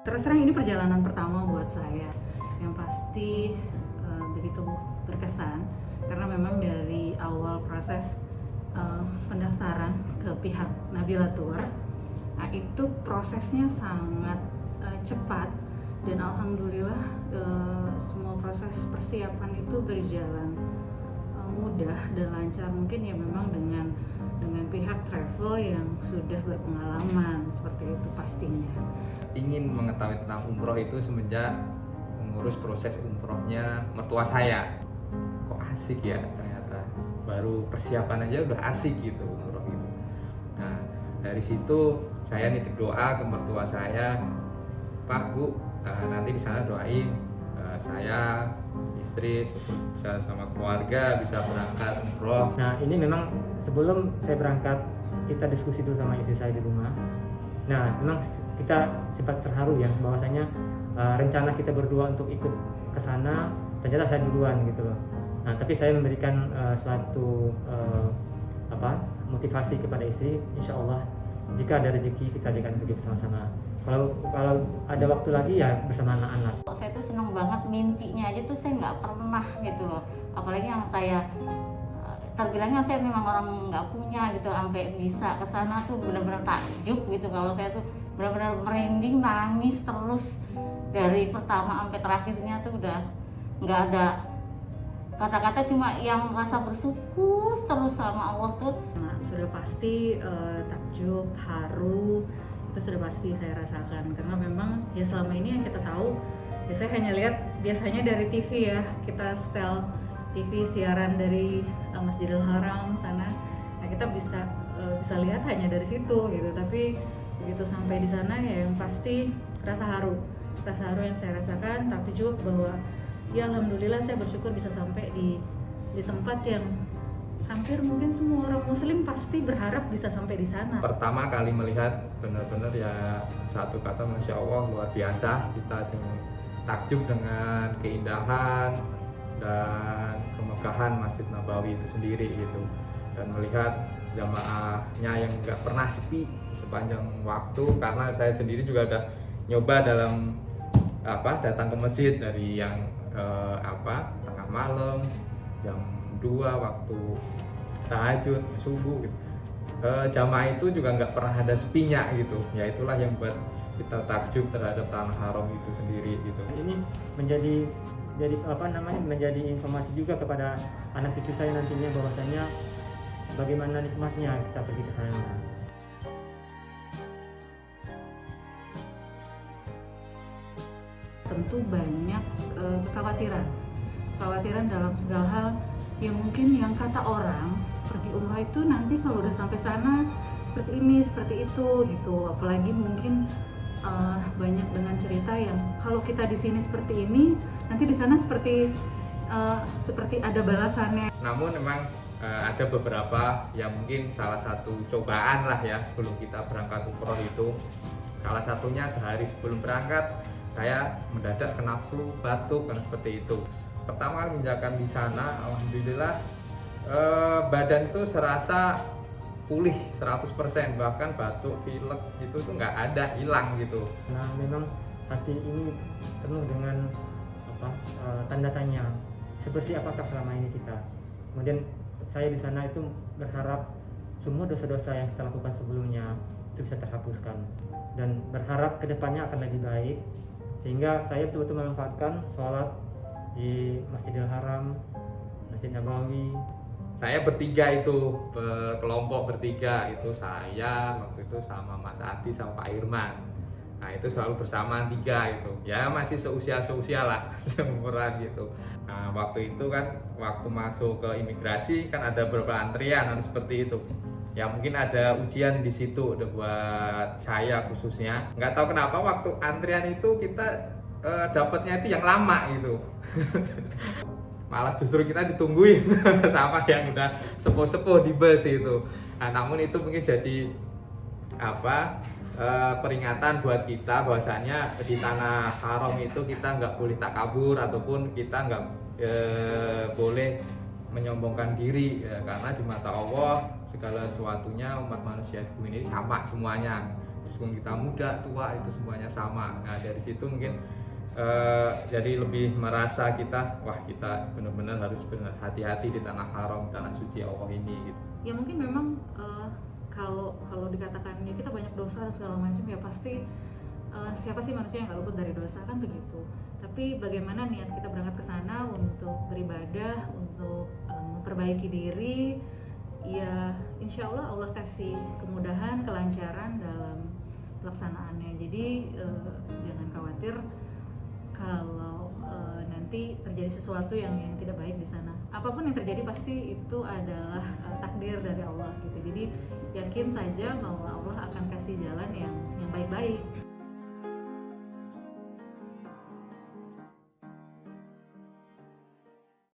Terus terang ini perjalanan pertama buat saya, yang pasti begitu berkesan karena memang dari awal proses pendaftaran ke pihak Nabila Tour, nah itu prosesnya sangat cepat dan alhamdulillah semua proses persiapan itu berjalan mudah dan lancar. Mungkin ya memang dengan pihak travel yang sudah berpengalaman seperti itu pastinya. Ingin mengetahui tentang umroh itu semenjak mengurus proses umrohnya mertua saya. Kok asik ya ternyata, baru persiapan aja udah asik gitu umroh gitu. Nah dari situ saya nitip doa ke mertua saya, Pak Bu, nanti di sana doain saya, istri, bisa sama keluarga bisa berangkat umroh. Nah ini memang sebelum saya berangkat kita diskusi dulu sama istri saya di rumah. Nah memang kita sempat terharu ya bahwasanya rencana kita berdua untuk ikut ke sana ternyata saya duluan gitu loh. Nah tapi saya memberikan suatu motivasi kepada istri, insya Allah jika ada rezeki kita akan pergi bersama-sama. Kalau ada waktu lagi ya bersama anak-anak. Saya tuh seneng banget, mimpinya aja tuh saya nggak pernah gitu loh. Apalagi yang saya terbilangnya saya memang orang nggak punya gitu, sampai bisa ke sana tuh benar-benar takjub gitu. Kalau saya tuh benar-benar merinding, nangis terus dari pertama sampai terakhirnya tuh udah nggak ada kata-kata, cuma yang rasa bersyukur terus sama Allah tuh. Nah, sudah pasti takjub, haru, itu sudah pasti saya rasakan karena memang ya selama ini yang kita tahu ya saya hanya lihat biasanya dari TV ya, kita setel TV siaran dari Masjidil Haram sana, nah kita bisa lihat hanya dari situ gitu. Tapi begitu sampai di sana ya yang pasti rasa haru yang saya rasakan, takjub bahwa ya alhamdulillah saya bersyukur bisa sampai di tempat yang hampir mungkin semua orang muslim pasti berharap bisa sampai di sana. Pertama kali melihat benar-benar ya satu kata Masya Allah luar biasa. Kita takjub dengan keindahan dan kemegahan Masjid Nabawi itu sendiri gitu, dan melihat jamaahnya yang nggak pernah sepi sepanjang waktu, karena saya sendiri juga udah nyoba dalam datang ke masjid dari yang tengah malam jam 2 waktu tahajud subuh gitu. Jamaah itu juga nggak pernah ada sepinya gitu. Ya itulah yang buat kita takjub terhadap tanah haram itu sendiri gitu. Ini menjadi informasi juga kepada anak cucu saya nantinya bahwasanya bagaimana nikmatnya kita pergi ke sana. Tentu banyak kekhawatiran dalam segala hal yang mungkin yang kata orang pergi umrah itu nanti kalau udah sampai sana seperti ini seperti itu gitu. Apalagi mungkin banyak dengan cerita yang kalau kita di sini seperti ini nanti di sana seperti ada balasannya. Namun memang ada beberapa yang mungkin salah satu cobaan lah ya sebelum kita berangkat umroh itu. Salah satunya sehari sebelum berangkat saya mendadak kena flu, batuk dan seperti itu. Pertama kali menjalankan di sana, alhamdulillah badan itu serasa pulih 100%, bahkan batuk, pilek itu tuh nggak ada, hilang gitu. Nah memang hati ini penuh dengan tanda tanya, seperti apakah selama ini kita. Kemudian saya di sana itu berharap semua dosa-dosa yang kita lakukan sebelumnya itu bisa terhapuskan, dan berharap kedepannya akan lebih baik, sehingga saya betul-betul memanfaatkan sholat di Masjidil Haram, Masjid Nabawi. Saya bertiga itu, berkelompok bertiga itu, saya waktu itu sama Mas Adi sama Pak Irman. Nah itu selalu bersamaan tiga itu, ya masih seusia lah, seumuran gitu. Nah waktu itu kan waktu masuk ke imigrasi kan ada beberapa antrian seperti itu. Ya mungkin ada ujian di situ buat saya khususnya. Nggak tahu kenapa waktu antrian itu kita dapatnya itu yang lama gitu. Malah justru kita ditungguin sama yang udah sepuh-sepuh di bus itu. Nah, namun itu mungkin jadi peringatan buat kita bahwasanya di tanah haram itu kita nggak boleh takabur ataupun kita nggak boleh menyombongkan diri ya, karena di mata Allah segala sesuatunya umat manusia di bumi ini sama semuanya. meskipun kita muda, tua, itu semuanya sama. Nah dari situ mungkin jadi lebih merasa kita, wah kita benar-benar harus hati-hati di tanah haram, tanah suci Allah ini gitu. Ya mungkin memang kalau dikatakan ya kita banyak dosa dan segala macam, ya pasti siapa sih manusia yang nggak luput dari dosa, kan begitu. Tapi bagaimana niat kita berangkat ke sana untuk beribadah, untuk memperbaiki diri, ya insya Allah kasih kemudahan, kelancaran dalam pelaksanaannya. Jadi jangan khawatir kalau nanti terjadi sesuatu yang tidak baik di sana. Apapun yang terjadi pasti itu adalah takdir dari Allah gitu. Jadi yakin saja bahwa Allah akan kasih jalan yang baik-baik.